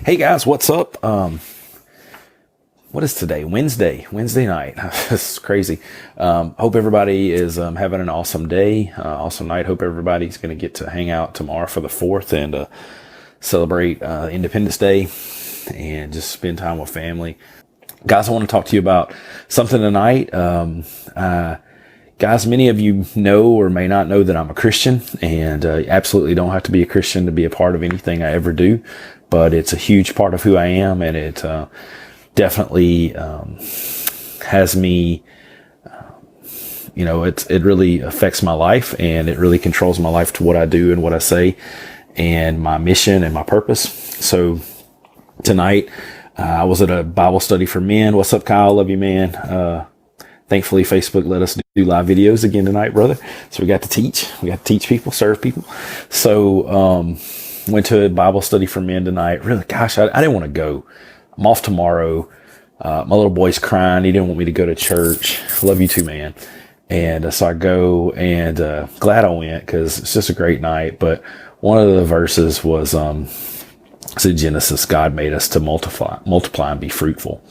Hey guys, what's up? What is today? Wednesday night. This is crazy. Hope everybody is having an awesome day, awesome night. Hope everybody's going to get to hang out tomorrow for the 4th and celebrate Independence Day and just spend time with family. Guys, I want to talk to you about something tonight. Guys, many of you know or may not know that I'm a Christian, and absolutely don't have to be a Christian to be a part of anything I ever do, but it's a huge part of who I am, and it definitely has me, it really affects my life, and it really controls my life to what I do and what I say and my mission and my purpose. So tonight, I was at a Bible study for men. What's up, Kyle? Love you, man. Thankfully, Facebook let us do live videos again tonight, brother. So we got to teach. We got to teach people, serve people. So went to a Bible study for men tonight. Really, gosh, I didn't want to go. I'm off tomorrow. My little boy's crying. He didn't want me to go to church. Love you too, man. And so I go, and glad I went because it's just a great night. But one of the verses was it's in Genesis. God made us to multiply and be fruitful.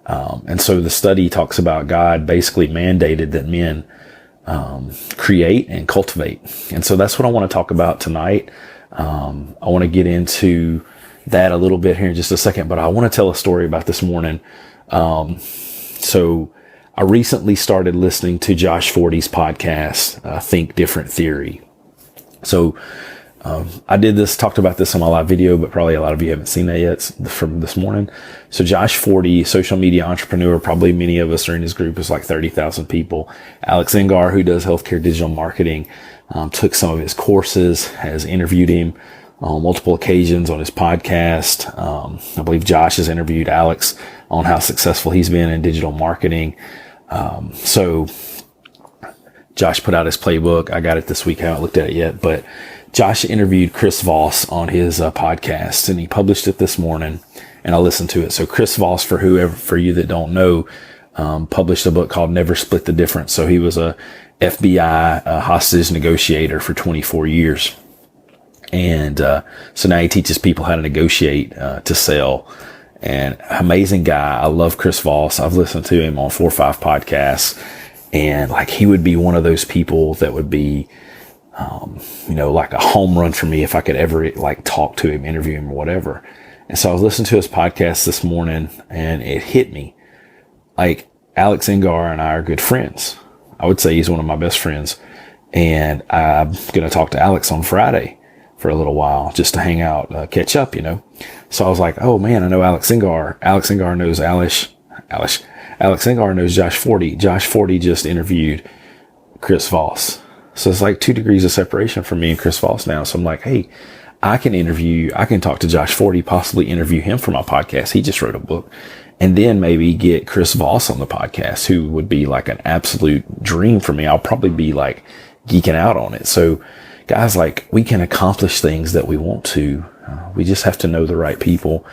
And so the study talks about God basically mandated that men create and cultivate. And so that's what I want to talk about tonight. I want to get into that a little bit here in just a second, but I want to tell a story about this morning. So I recently started listening to Josh Forty's podcast, Think Different Theory. So I talked about this on my live video, but probably a lot of you haven't seen that yet from this morning. So Josh Forty, social media entrepreneur, probably many of us are in his group. It's like 30,000 people. Alex Engar, who does healthcare digital marketing, took some of his courses, has interviewed him on multiple occasions on his podcast. I believe Josh has interviewed Alex on how successful he's been in digital marketing. So Josh put out his playbook. I got it this week. I haven't looked at it yet, but Josh interviewed Chris Voss on his podcast, and he published it this morning, and I listened to it. So Chris Voss, for you that don't know, published a book called Never Split the Difference. So he was a FBI hostage negotiator for 24 years. And so now he teaches people how to negotiate to sell. And amazing guy. I love Chris Voss. I've listened to him on 4 or 5 podcasts, and like he would be one of those people that would be like a home run for me if I could ever like talk to him, interview him or whatever. And so I was listening to his podcast this morning, and it hit me. Like, Alex Engar and I are good friends. I would say he's one of my best friends. And I'm going to talk to Alex on Friday for a little while just to hang out, catch up, So I was like, oh man, I know Alex Engar. Alex Engar knows Alex Engar knows Josh Forty. Josh Forty just interviewed Chris Voss. So it's like 2 degrees of separation from me and Chris Voss now. So I'm like, hey, I can talk to Josh Forty, possibly interview him for my podcast. He just wrote a book. And then maybe get Chris Voss on the podcast, who would be like an absolute dream for me. I'll probably be like geeking out on it. So guys, like, we can accomplish things that we want to. We just have to know the right people.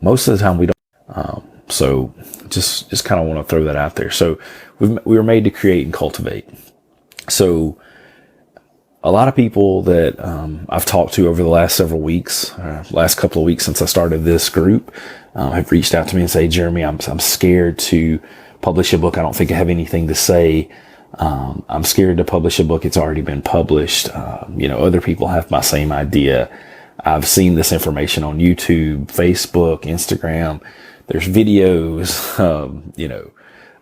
Most of the time we don't. So just kind of want to throw that out there. So we were made to create and cultivate. So a lot of people that I've talked to over the last several weeks, last couple of weeks since I started this group, have reached out to me and say, Jeremy, I'm scared to publish a book. I don't think I have anything to say. I'm scared to publish a book. It's already been published. Other people have my same idea. I've seen this information on YouTube, Facebook, Instagram. There's videos,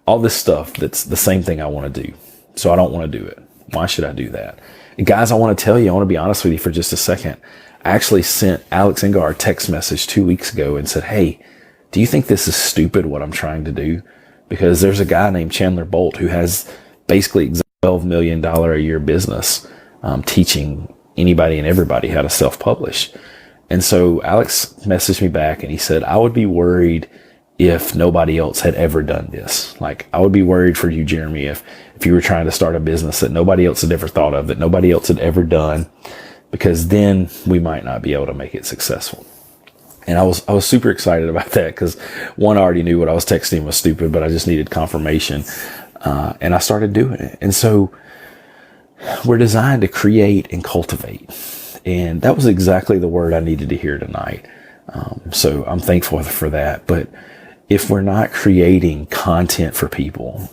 all this stuff that's the same thing I want to do. So I don't want to do it. Why should I do that? And guys, I want to be honest with you for just a second. I actually sent Alex Engar a text message 2 weeks ago and said, hey, do you think this is stupid what I'm trying to do? Because there's a guy named Chandler Bolt who has basically $12 million a year business, teaching anybody and everybody how to self-publish. And so Alex messaged me back and he said, I would be worried if nobody else had ever done this. Like, I would be worried for you, Jeremy, if you were trying to start a business that nobody else had ever thought of, that nobody else had ever done, because then we might not be able to make it successful. And I was super excited about that because, one, I already knew what I was texting was stupid, but I just needed confirmation. And I started doing it. And so we're designed to create and cultivate. And that was exactly the word I needed to hear tonight. So I'm thankful for that. But if we're not creating content for people,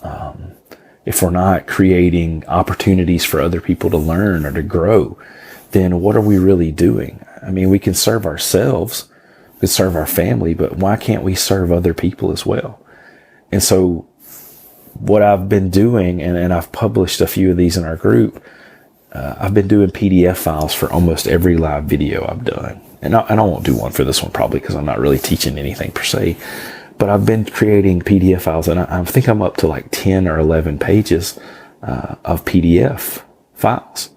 if we're not creating opportunities for other people to learn or to grow, then what are we really doing? I mean, we can serve ourselves, we can serve our family, but why can't we serve other people as well? And so what I've been doing, and I've published a few of these in our group, I've been doing PDF files for almost every live video I've done. And I won't do one for this one probably because I'm not really teaching anything per se. But I've been creating PDF files, and I think I'm up to like 10 or 11 pages of PDF files.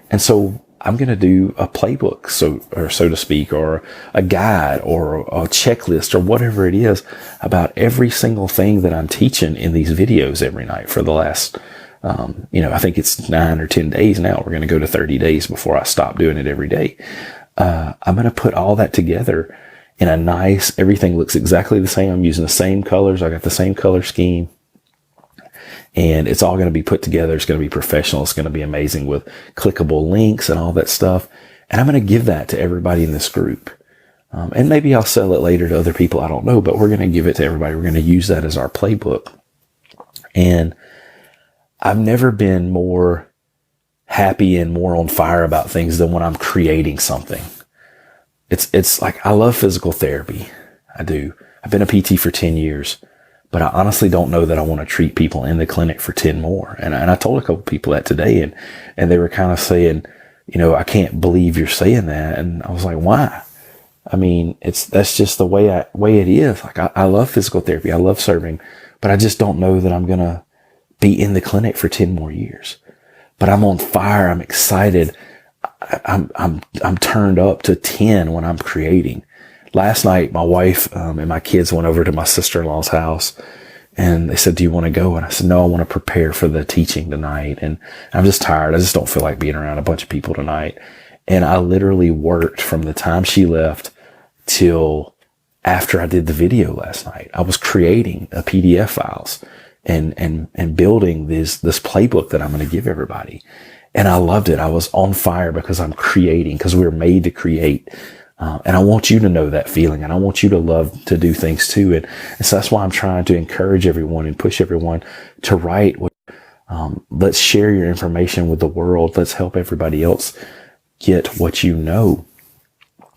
And so I'm going to do a playbook, so to speak, or a guide or a checklist or whatever it is about every single thing that I'm teaching in these videos every night for the last, I think it's 9 or 10 days now. We're going to go to 30 days before I stop doing it every day. I'm going to put all that together in a nice, everything looks exactly the same. I'm using the same colors. I got the same color scheme. And it's all going to be put together. It's going to be professional. It's going to be amazing with clickable links and all that stuff. And I'm going to give that to everybody in this group. And maybe I'll sell it later to other people. I don't know, but we're going to give it to everybody. We're going to use that as our playbook. And I've never been more happy and more on fire about things than when I'm creating something. It's like, I love physical therapy. I do. I've been a PT for 10 years, but I honestly don't know that I want to treat people in the clinic for 10 more. And I told a couple people that today, and they were kind of saying, I can't believe you're saying that. And I was like, why? I mean, that's just the way it is. Like, I love physical therapy. I love serving, but I just don't know that I'm going to be in the clinic for 10 more years. But I'm on fire. I'm excited. I'm turned up to 10 when I'm creating. Last night, my wife and my kids went over to my sister-in-law's house, and they said, "Do you want to go?" And I said, "No, I want to prepare for the teaching tonight. And I'm just tired. I just don't feel like being around a bunch of people tonight." And I literally worked from the time she left till after I did the video last night. I was creating a PDF files and building this playbook that I'm going to give everybody. And I loved it. I was on fire because I'm creating, because we're made to create. And I want you to know that feeling, and I want you to love to do things too. And so that's why I'm trying to encourage everyone and push everyone to write. Let's share your information with the world. Let's help everybody else get what you know,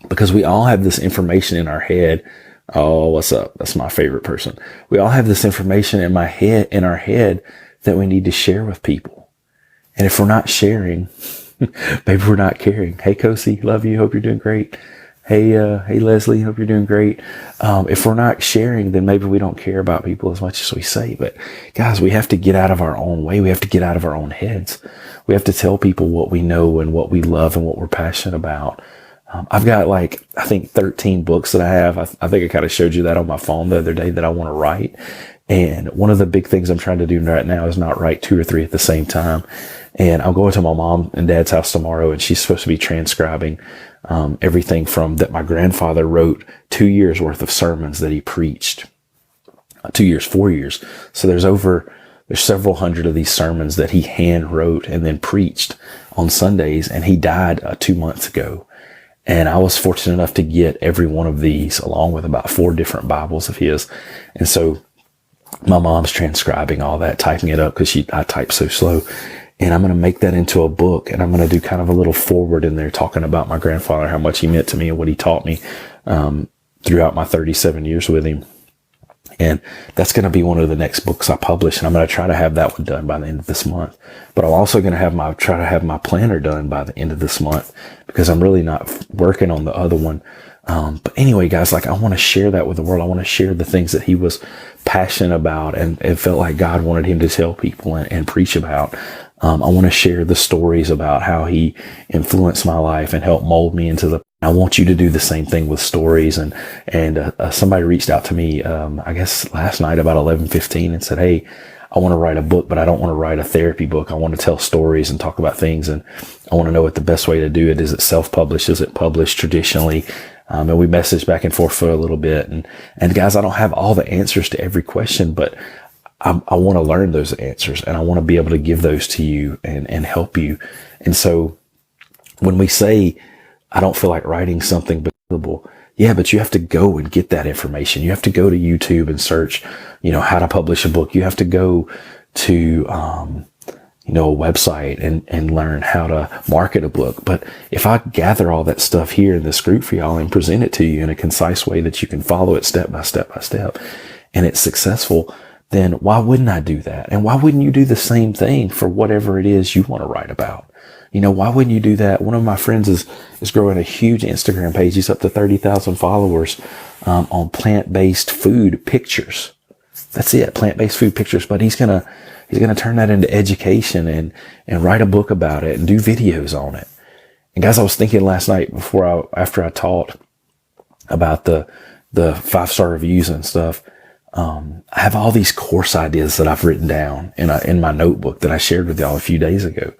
because we all have this information in our head. Oh, what's up? That's my favorite person. We all have this information in our head that we need to share with people. And if we're not sharing, maybe we're not caring. Hey, Kosi, love you. Hope you're doing great. Hey, Leslie, hope you're doing great. If we're not sharing, then maybe we don't care about people as much as we say. But guys, we have to get out of our own way. We have to get out of our own heads. We have to tell people what we know and what we love and what we're passionate about. I've got I think 13 books that I have. I think I kind of showed you that on my phone the other day that I want to write. And one of the big things I'm trying to do right now is not write 2 or 3 at the same time. And I'm going to my mom and dad's house tomorrow, and she's supposed to be transcribing everything from that my grandfather wrote 2 years worth of sermons that he preached. 2 years, 4 years. So there's several hundred of these sermons that he hand wrote and then preached on Sundays, and he died 2 months ago. And I was fortunate enough to get every one of these along with about 4 different Bibles of his. And so my mom's transcribing all that, typing it up because I type so slow. And I'm going to make that into a book, and I'm going to do kind of a little forward in there talking about my grandfather, how much he meant to me and what he taught me throughout my 37 years with him. And that's going to be one of the next books I publish, and I'm going to try to have that one done by the end of this month. But I'm also going to try to have my planner done by the end of this month, because I'm really not working on the other one. But anyway, guys, I want to share that with the world. I want to share the things that he was passionate about and it felt like God wanted him to tell people and preach about. I want to share the stories about how he influenced my life and helped mold me into I want you to do the same thing with stories. And somebody reached out to me, I guess last night about 11:15 and said, "Hey, I want to write a book, but I don't want to write a therapy book. I want to tell stories and talk about things. And I want to know what the best way to do it. Is it self-published? Is it published traditionally?" And we messaged back and forth for a little bit. And guys, I don't have all the answers to every question, but I want to learn those answers, and I want to be able to give those to you and help you. And so when we say, I don't feel like writing something believable, Yeah, but you have to go and get that information. You have to go to YouTube and search, how to publish a book. You have to go to, a website and learn how to market a book. But if I gather all that stuff here in this group for y'all and present it to you in a concise way that you can follow it step by step by step, and it's successful, then why wouldn't I do that? And why wouldn't you do the same thing for whatever it is you want to write about? Why wouldn't you do that? One of my friends is growing a huge Instagram page. He's up to 30,000 followers on plant-based food pictures. That's it, plant-based food pictures. But he's gonna turn that into education and write a book about it and do videos on it. And guys, I was thinking last night after I taught about the 5-star reviews and stuff. I have all these course ideas that I've written down in my notebook that I shared with y'all a few days ago.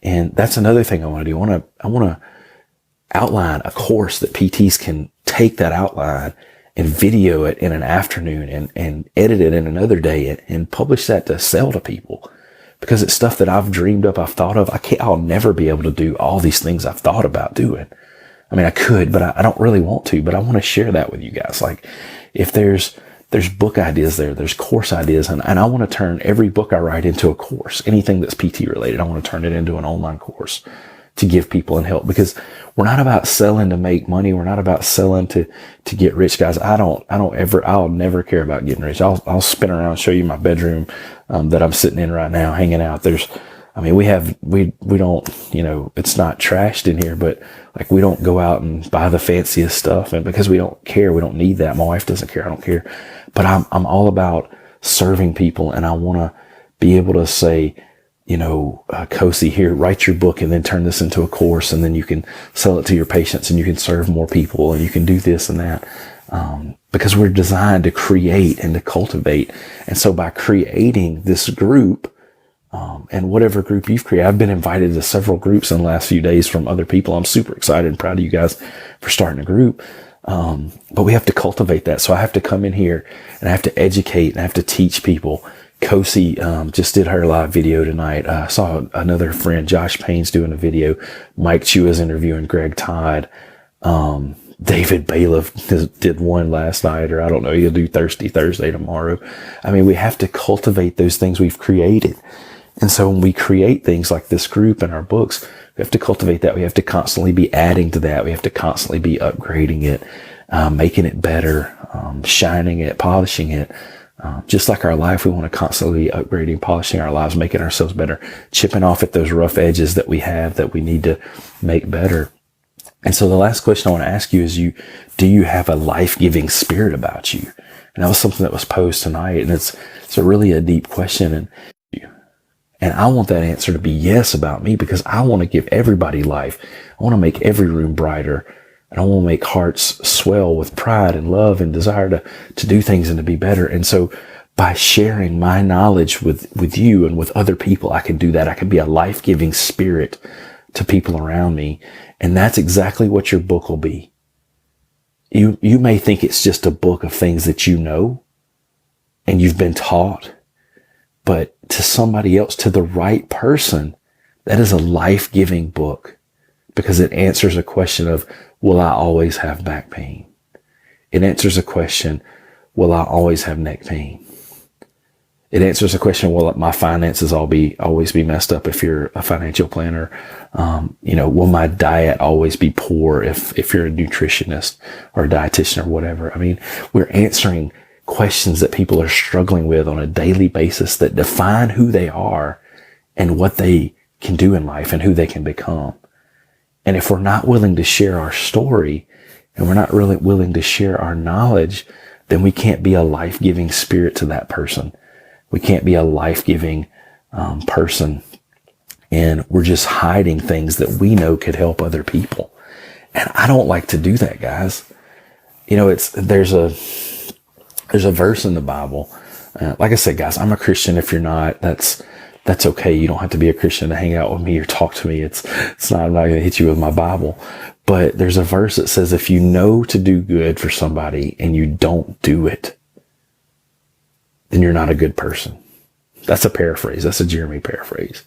And that's another thing I want to do. I want to outline a course that PTs can take that outline and video it in an afternoon and edit it in another day and publish that to sell to people, because it's stuff that I've dreamed up, I've thought of. I'll never be able to do all these things I've thought about doing. I mean, I could, but I don't really want to, but I want to share that with you guys. Like, if there's book ideas there's course ideas, and I want to turn every book I write into a course. Anything that's PT related, I want to turn it into an online course to give people and help, because we're not about selling to make money. We're not about selling to get rich, guys. I'll never care about getting rich. I'll spin around and show you my bedroom, that I'm sitting in right now, hanging out. We don't, it's not trashed in here, but like, we don't go out and buy the fanciest stuff, and because we don't care, we don't need that. My wife doesn't care. I don't care, but I'm all about serving people. And I want to be able to say, Kosi, here, write your book and then turn this into a course, and then you can sell it to your patients and you can serve more people and you can do this and that. Because we're designed to create and to cultivate. And so by creating this group, and whatever group you've created, I've been invited to several groups in the last few days from other people. I'm super excited and proud of you guys for starting a group. But we have to cultivate that. So I have to come in here and I have to educate and I have to teach people. Kosi just did her live video tonight. I saw another friend, Josh Payne's, doing a video. Mike Chu is interviewing Greg Todd. David Bailiff did one last night, or I don't know, he'll do Thirsty Thursday tomorrow. I mean, we have to cultivate those things we've created. And so when we create things like this group and our books, we have to cultivate that. We have to constantly be adding to that. We have to constantly be upgrading it, making it better, shining it, polishing it. Just like our life, we want to constantly be upgrading, polishing our lives, making ourselves better, chipping off at those rough edges that we have that we need to make better. And so the last question I want to ask you is, do you have a life-giving spirit about you? And that was something that was posed tonight, and it's a deep question. And I want that answer to be yes about me, because I want to give everybody life. I want to make every room brighter, and I want to make hearts swell with pride and love and desire to do things and to be better. And so by sharing my knowledge with you and with other people, I can do that. I can be a life-giving spirit to people around me. And that's exactly what your book will be. You may think it's just a book of things that you know and you've been taught, but to somebody else, to the right person, that is a life-giving book, because it answers a question of, will I always have back pain? It answers a question, will I always have neck pain? It answers a question, will my finances always be messed up if you're a financial planner? Will my diet always be poor if you're a nutritionist or a dietitian or whatever? I mean, we're answering questions that people are struggling with on a daily basis that define who they are and what they can do in life and who they can become. And if we're not willing to share our story and we're not really willing to share our knowledge, then we can't be a life-giving spirit to that person. We can't be a life-giving person, and we're just hiding things that we know could help other people. And I don't like to do that, guys. There's a verse in the Bible. Like I said, guys, I'm a Christian. If you're not, that's okay. You don't have to be a Christian to hang out with me or talk to me. I'm not going to hit you with my Bible. But there's a verse that says, if you know to do good for somebody and you don't do it, then you're not a good person. That's a paraphrase. That's a Jeremy paraphrase.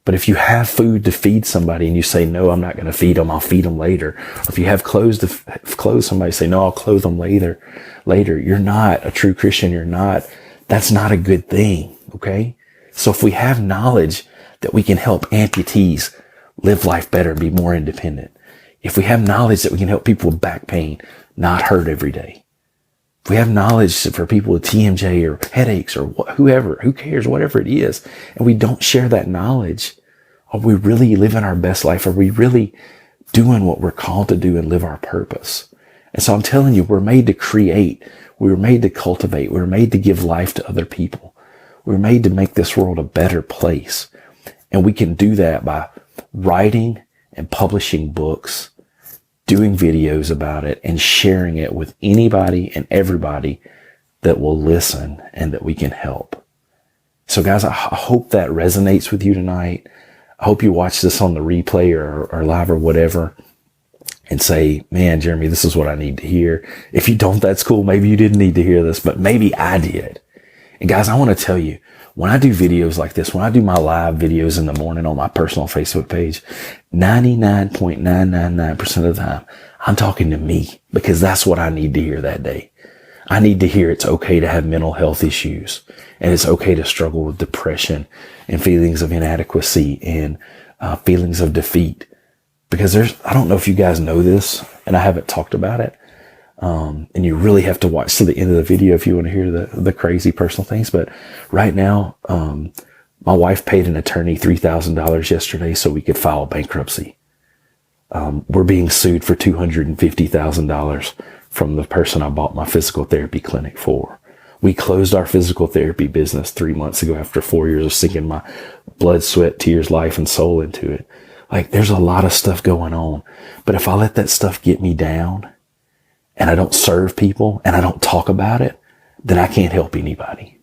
But if you have food to feed somebody and you say, no, I'm not going to feed them, I'll feed them later. Or if you have clothes to clothe somebody, say, no, I'll clothe them later. You're not a true Christian. That's not a good thing. Okay. So if we have knowledge that we can help amputees live life better, be more independent. If we have knowledge that we can help people with back pain not hurt every day. If we have knowledge for people with TMJ or headaches or whoever, who cares, whatever it is, and we don't share that knowledge, are we really living our best life? Are we really doing what we're called to do and live our purpose? And so I'm telling you, we're made to create. We were made to cultivate. We were made to give life to other people. We were made to make this world a better place. And we can do that by writing and publishing books, doing videos about it, and sharing it with anybody and everybody that will listen and that we can help. So guys, I hope that resonates with you tonight. I hope you watch this on the replay or live or whatever and say, man, Jeremy, this is what I need to hear. If you don't, that's cool. Maybe you didn't need to hear this, but maybe I did. And guys, I want to tell you, when I do videos like this, when I do my live videos in the morning on my personal Facebook page, 99.999% of the time, I'm talking to me because that's what I need to hear that day. I need to hear it's okay to have mental health issues, and it's okay to struggle with depression and feelings of inadequacy and feelings of defeat. Because I don't know if you guys know this, and I haven't talked about it. And you really have to watch to the end of the video if you want to hear the crazy personal things. But right now, my wife paid an attorney $3,000 yesterday so we could file bankruptcy. We're being sued for $250,000 from the person I bought my physical therapy clinic for. We closed our physical therapy business 3 months ago after 4 years of sinking my blood, sweat, tears, life, and soul into it. Like, there's a lot of stuff going on. But if I let that stuff get me down, and I don't serve people, and I don't talk about it, then I can't help anybody.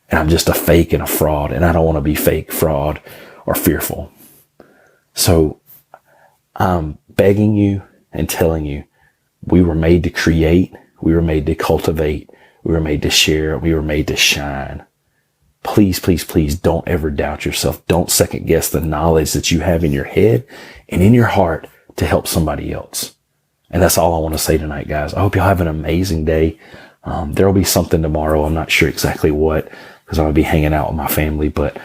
And I'm just a fake and a fraud, and I don't want to be fake, fraud, or fearful. So I'm begging you and telling you, we were made to create, we were made to cultivate, we were made to share, we were made to shine. Please, please, please don't ever doubt yourself. Don't second guess the knowledge that you have in your head and in your heart to help somebody else. And that's all I want to say tonight, guys. I hope y'all have an amazing day. There will be something tomorrow. I'm not sure exactly what, because I'm going to be hanging out with my family. But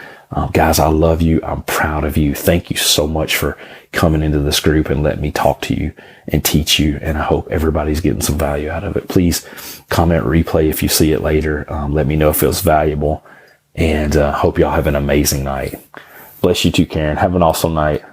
guys, I love you. I'm proud of you. Thank you so much for coming into this group and letting me talk to you and teach you. And I hope everybody's getting some value out of it. Please comment replay if you see it later. Let me know if it was valuable. And hope y'all have an amazing night. Bless you too, Karen. Have an awesome night.